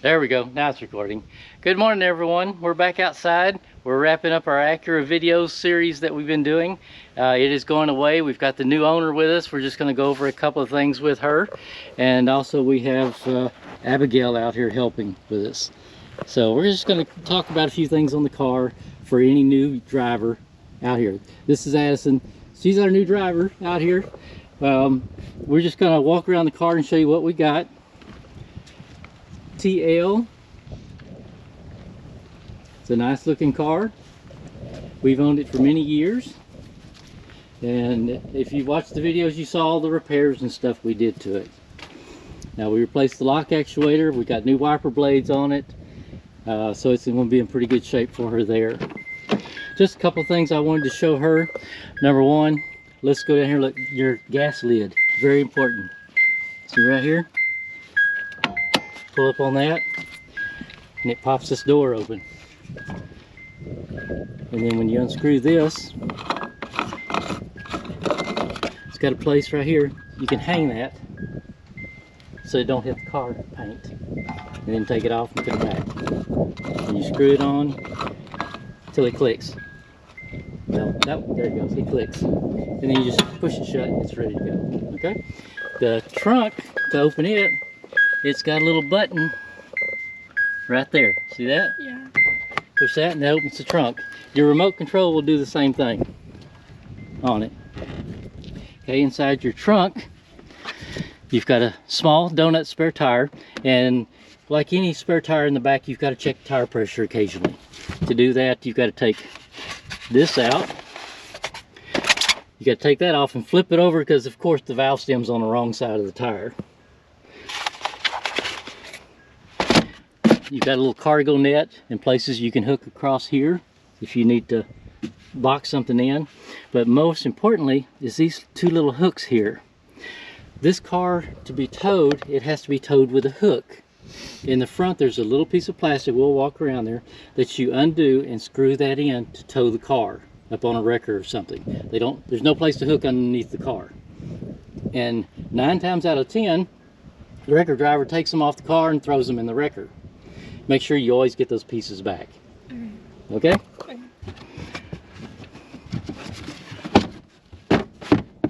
There we go. Now it's recording. Good morning, everyone. We're back outside. We're wrapping up our Acura video series that we've been doing. It is going away. We've got the new owner with us. We're just going to go over a couple of things with her. And also we have Abigail out here helping with us. So we're just going to talk about a few things on the car for any new driver out here. This is Addison. She's our new driver out here. We're just going to walk around the car and show you what we got. TL. It's a nice looking car. We've owned it for many years, and if you watched the videos, you saw all the repairs and stuff we did to it. Now we replaced the lock actuator. We got new wiper blades on it, so it's going to be in pretty good shape for her there. Just a couple things I wanted to show her. Number one, let's go down here. Look, your gas lid, very important. See right here? Pull up on that and it pops this door open, and then when you unscrew this, it's got a place right here you can hang that so it don't hit the car paint, and then take it off and put it back, and you screw it on until it clicks. Well, there it goes, it clicks, and then you just push it shut and it's ready to go. Okay, the trunk, to open it, it's got a little button right there. See that? Yeah. Push that and that opens the trunk. Your remote control will do the same thing on it. Okay, inside your trunk, you've got a small donut spare tire, and like any spare tire in the back, you've got to check tire pressure occasionally. To do that, you've got to take this out. You got to take that off and flip it over, because of course the valve stem's on the wrong side of the tire. You've got a little cargo net and places you can hook across here if you need to box something in. But most importantly is these two little hooks here. This car, to be towed, it has to be towed with a hook. In the front there's a little piece of plastic, we'll walk around there, that you undo and screw that in to tow the car up on a wrecker or something. There's no place to hook underneath the car. And 9 times out of 10, the wrecker driver takes them off the car and throws them in the wrecker. Make sure you always get those pieces back. Okay?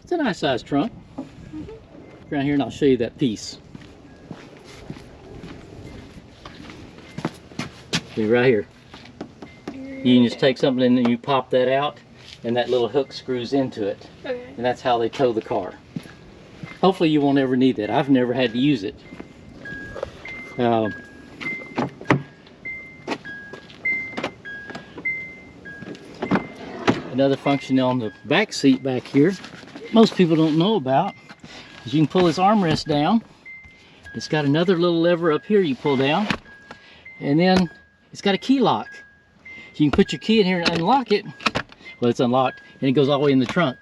It's a nice sized trunk. Around here and I'll show you that piece. See right here. You can just take something and you pop that out, and that little hook screws into it. Okay. And that's how they tow the car. Hopefully you won't ever need that. I've never had to use it. Another function on the back seat back here, most people don't know about, is you can pull this armrest down. It's got another little lever up here you pull down, and then it's got a key lock. So you can put your key in here and unlock it. Well, it's unlocked, and it goes all the way in the trunk.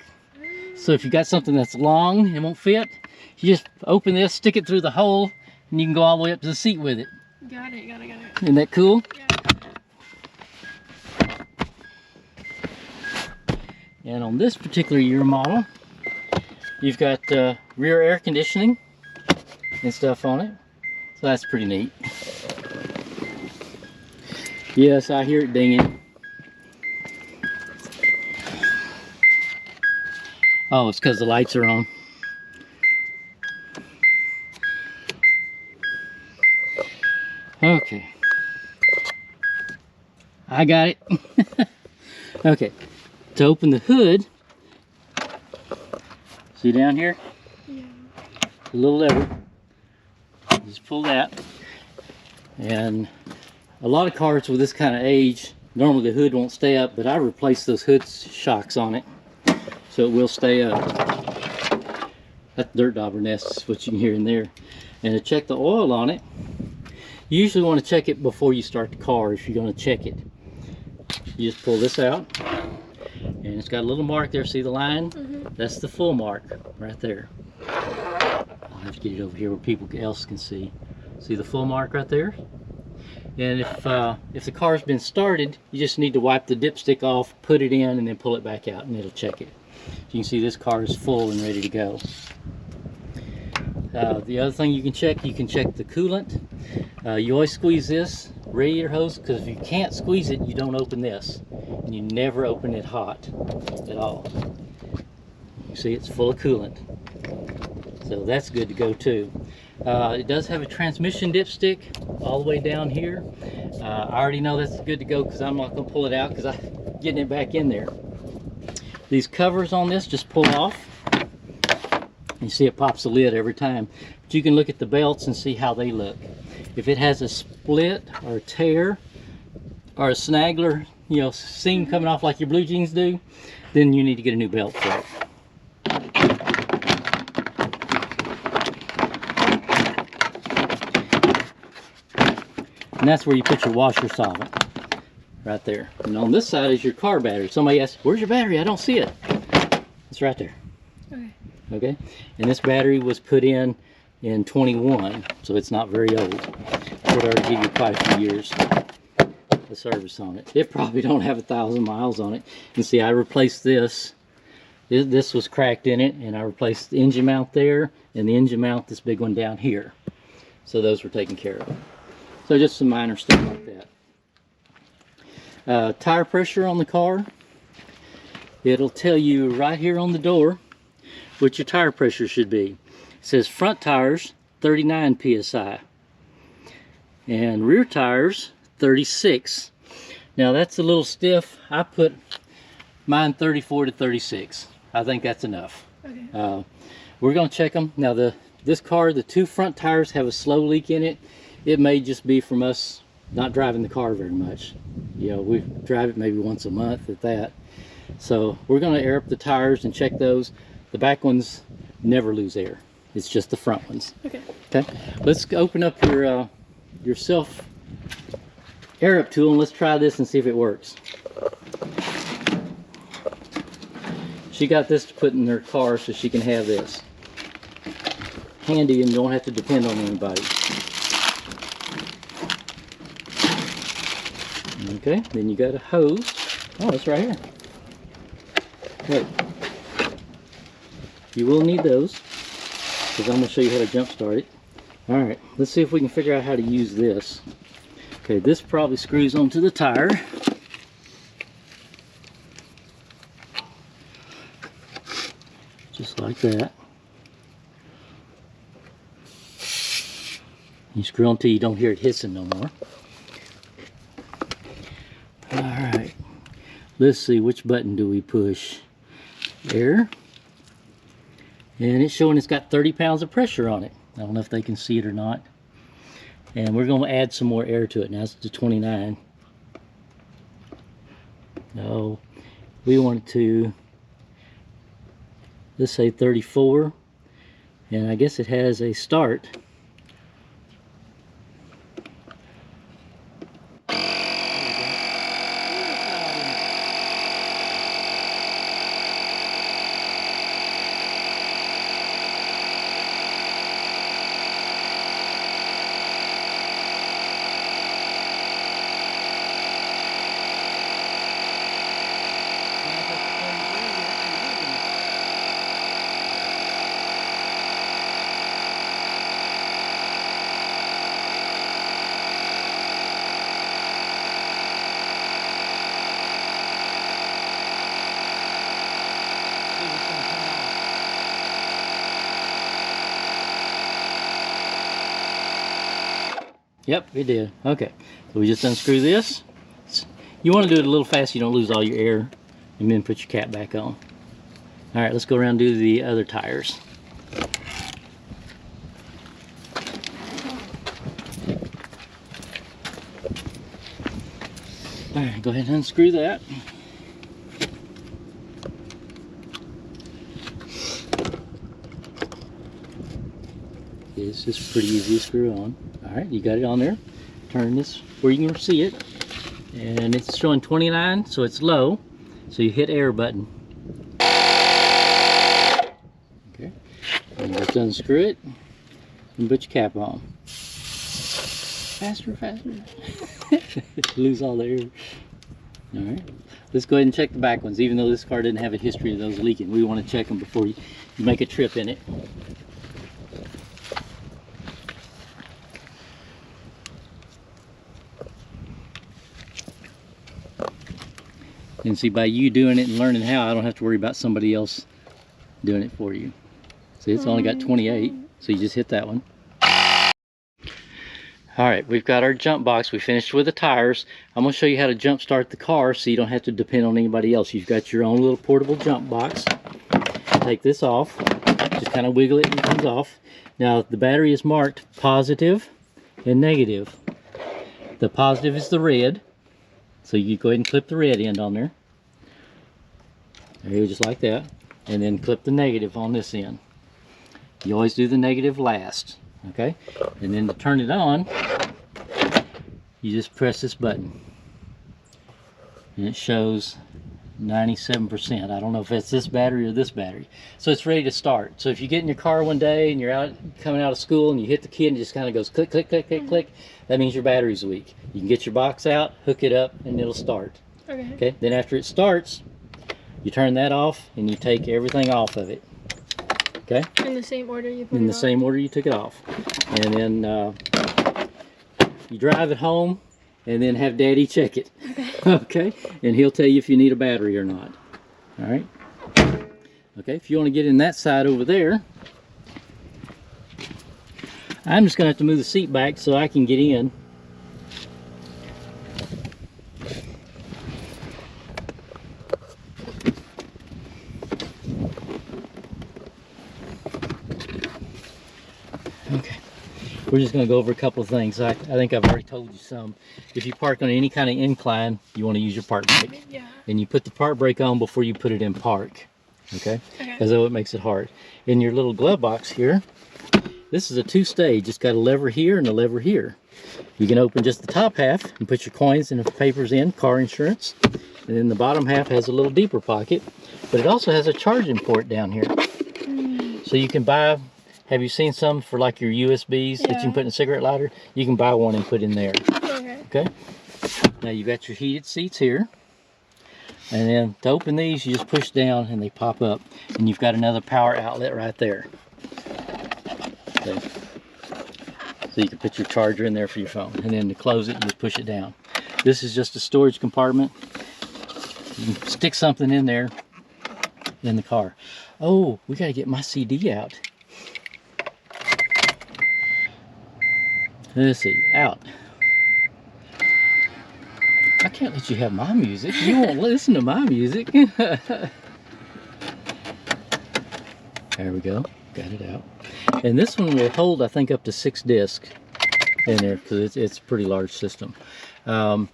So if you got something that's long and won't fit, you just open this, stick it through the hole, and you can go all the way up to the seat with it. Got it. Isn't that cool? Yeah. And on this particular year model, you've got rear air conditioning and stuff on it. So that's pretty neat. Yes, I hear it dinging. Oh, it's because the lights are on. Okay. I got it. Okay. To open the hood, see down here? Yeah. The little lever. Just pull that. And a lot of cars with this kind of age, normally the hood won't stay up, but I replaced those hood shocks on it so it will stay up. That's dirt dauber nest, is what you can hear in there. And to check the oil on it, you usually want to check it before you start the car if you're going to check it. You just pull this out, and it's got a little mark there. See the line? That's the full mark right there. I'll have to get it over here where people else can see. See the full mark right there? And if the car's been started, you just need to wipe the dipstick off, put it in, and then pull it back out, and it'll check it. You can see this car is full and ready to go. The other thing you can check the coolant. You always squeeze this radiator hose, because if you can't squeeze it, you don't open this. And you never open it hot at all. You see, it's full of coolant. So that's good to go too. It does have a transmission dipstick all the way down here. I already know that's good to go because I'm not going to pull it out because I'm getting it back in there. These covers on this just pull off. You see it pops the lid every time. But you can look at the belts and see how they look. If it has a split or a tear or a snaggler, you know, seam coming off like your blue jeans do, then you need to get a new belt for it. And that's where you put your washer solvent, right there. And on this side is your car battery. Somebody asked, where's your battery? I don't see it. It's right there. Okay. Okay. And this battery was put in 21, so it's not very old. It ought to give you quite a few years of service on it. It probably don't have 1,000 miles on it. And see, I replaced this. This was cracked in it, and I replaced the engine mount there, and the engine mount, this big one down here. So those were taken care of. So just some minor stuff like that. Tire pressure on the car. It'll tell you right here on the door what your tire pressure should be. It says front tires 39 psi and rear tires 36. Now that's a little stiff. I put mine 34 to 36. I think that's enough. Okay. We're going to check them. Now this car, the two front tires have a slow leak in it. It may just be from us not driving the car very much. You know, we drive it maybe once a month at that. So we're going to air up the tires and check those. The back ones never lose air. It's just the front ones. Okay. Okay. Let's open up your self air up tool and let's try this and see if it works. She got this to put in her car so she can have this handy and don't have to depend on anybody. Okay, then you got a hose. Oh, it's right here. Look. You will need those because I'm going to show you how to jump start it. Alright, let's see if we can figure out how to use this. Okay, this probably screws onto the tire. Just like that. You screw until you don't hear it hissing no more. Alright, let's see, which button do we push? Air. And it's showing it's got 30 pounds of pressure on it. I don't know if they can see it or not. And we're going to add some more air to it. Now it's to 29. No, we want it to, let's say 34. And I guess it has a start. Yep, it did. Okay, so we just unscrew this. You want to do it a little fast so you don't lose all your air, and then put your cap back on. All right, let's go around and do the other tires. All right, go ahead and unscrew that. It's just pretty easy to screw on. Alright, you got it on there. Turn this where you can see it. And it's showing 29, so it's low. So you hit air button. Okay. And just unscrew it and put your cap on. Faster, faster. Lose all the air. Alright. Let's go ahead and check the back ones. Even though this car didn't have a history of those leaking, we want to check them before you make a trip in it. And see, by you doing it and learning how, I don't have to worry about somebody else doing it for you. See, it's only got 28, so you just hit that one. All right, we've got our jump box. We finished with the tires. I'm gonna show you how to jump start the car so you don't have to depend on anybody else. You've got your own little portable jump box. Take this off, just kind of wiggle it and it comes off. Now the battery is marked positive and negative. The positive is the red, so you go ahead and clip the red end on there. There you go, just like that. And then clip the negative on this end. You always do the negative last, okay? And then to turn it on, you just press this button. And it shows 97%. I don't know if it's this battery or this battery. So it's ready to start. So if you get in your car one day and you're coming out of school and you hit the key and it just kind of goes click, click, click, click, click, that means your battery's weak. You can get your box out, hook it up, and it'll start. Okay? Then after it starts, you turn that off and you take everything off of it. Okay? In the same order you put it on? In the same order you took it off. And then you drive it home and then have Daddy check it. Okay? And he'll tell you if you need a battery or not. All right? Okay, if you want to get in that side over there, I'm just going to have to move the seat back so I can get in. Okay, we're just going to go over a couple of things. I think I've already told you some. If you park on any kind of incline, you want to use your park brake. Yeah. And you put the park brake on before you put it in park. Okay? As though it makes it hard. In your little glove box here, this is a two-stage. It's got a lever here and a lever here. You can open just the top half and put your coins and papers in, car insurance. And then the bottom half has a little deeper pocket, but it also has a charging port down here. So you can buy, have you seen some for like your USBs that you can put in a cigarette lighter? You can buy one and put in there. Okay? Now you've got your heated seats here. And then to open these, you just push down and they pop up. And you've got another power outlet right there. Okay. So you can put your charger in there for your phone. And then to close it, you just push it down. This is just a storage compartment. You can stick something in there in the car. Oh, we got to get my CD out. Let's see, out. I can't let you have my music. You won't listen to my music. There we go. Got it out. And this one will hold, I think, up to 6 discs in there because it's a pretty large system. I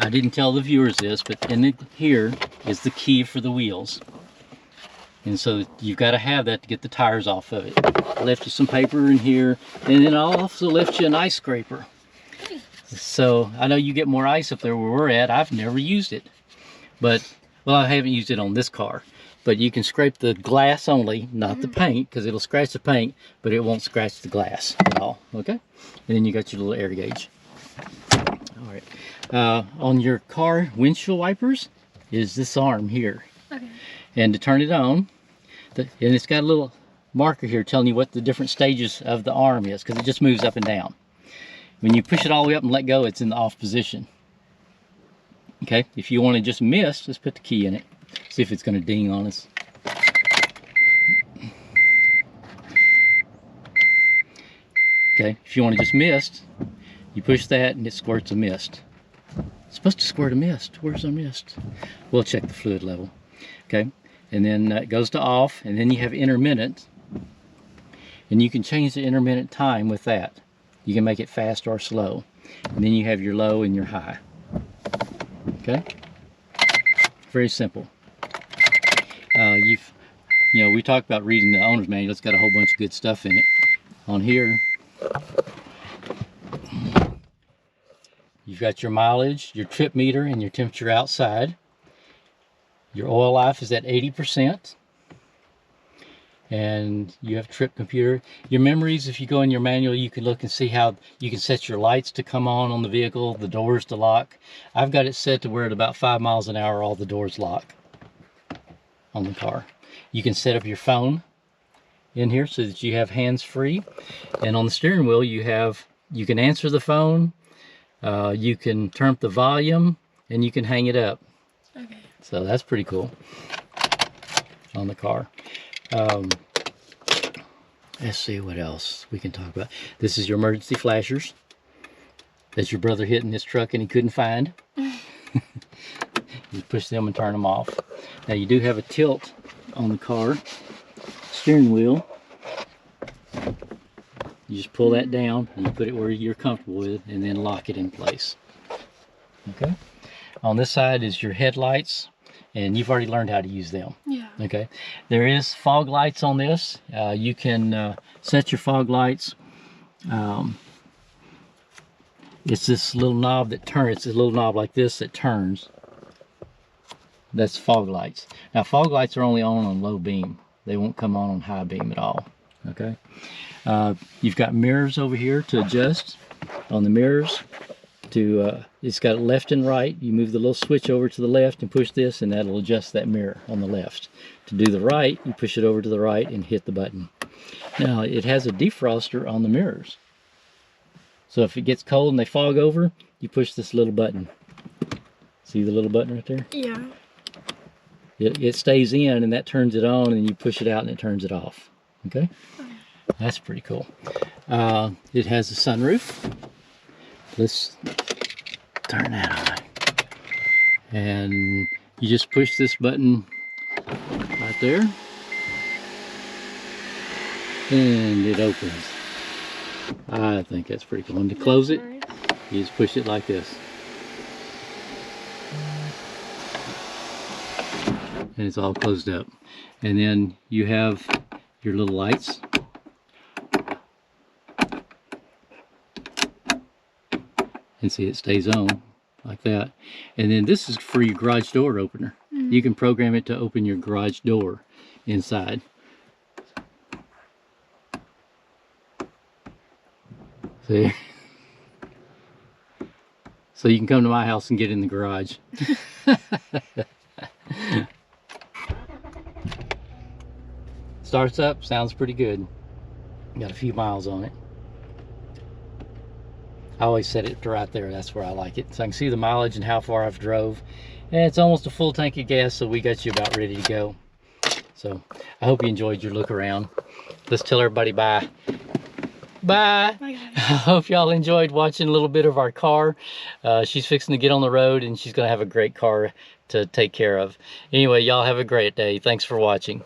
didn't tell the viewers this, but in here is the key for the wheels. And so you've got to have that to get the tires off of it. I left you some paper in here, and then I'll also left you an ice scraper. So I know you get more ice up there where we're at. I've never used it, but well, I haven't used it on this car. But you can scrape the glass only, not the paint, because it'll scratch the paint, but it won't scratch the glass at all. Okay, and then you got your little air gauge. All right, on your car windshield wipers is this arm here. Okay. And to turn it on, and it's got a little marker here telling you what the different stages of the arm is, because it just moves up and down. When you push it all the way up and let go, it's in the off position. Okay, if you want to just miss, just put the key in it. See if it's going to ding on us. Okay, if you want to just mist, you push that and it squirts a mist. It's supposed to squirt a mist. Where's our mist? We'll check the fluid level. Okay, and then it goes to off, and then you have intermittent. And you can change the intermittent time with that. You can make it fast or slow. And then you have your low and your high. Okay? Very simple. You know, we talked about reading the owner's manual. It's got a whole bunch of good stuff in it. On here, you've got your mileage, your trip meter, and your temperature outside. Your oil life is at 80%. And you have trip computer. Your memories, if you go in your manual, you can look and see how you can set your lights to come on the vehicle, the doors to lock. I've got it set to where at about 5 miles an hour all the doors lock on the car. You can set up your phone in here so that you have hands-free. And on the steering wheel you can answer the phone, you can turn up the volume, and you can hang it up. Okay. So that's pretty cool on the car. Let's see what else we can talk about. This is your emergency flashers that your brother hit in his truck and he couldn't find. You push them and turn them off. Now you do have a tilt on the car steering wheel. You just pull that down and you put it where you're comfortable with and then lock it in place. Okay. On this side is your headlights, and you've already learned how to use them. Yeah. Okay. There is fog lights on this. You can set your fog lights. It's this little knob that turns. It's a little knob like this that turns. That's fog lights. Now fog lights are only on low beam. They won't come on high beam at all. Okay. You've got mirrors over here to adjust on the mirrors. It's got left and right. You move the little switch over to the left and push this, and that'll adjust that mirror on the left. To do the right, you push it over to the right and hit the button. Now it has a defroster on the mirrors. So if it gets cold and they fog over, you push this little button. See the little button right there? Yeah. It stays in and that turns it on, and you push it out and it turns it off. Okay? That's pretty cool. It has a sunroof. Let's turn that on. And you just push this button right there. And it opens. I think that's pretty cool. And to close it, you just push it like this. And it's all closed up. And then you have your little lights. And see, it stays on like that. And then this is for your garage door opener. You can program it to open your garage door inside. See? So you can come to my house and get in the garage. Starts up, sounds pretty good. Got a few miles on it. I always set it to right there. That's where I like it. So I can see the mileage and how far I've drove. And it's almost a full tank of gas, so we got you about ready to go. So I hope you enjoyed your look around. Let's tell everybody bye. Bye. Bye, guys. I hope y'all enjoyed watching a little bit of our car. She's fixing to get on the road, and she's going to have a great car to take care of. Anyway, y'all have a great day. Thanks for watching.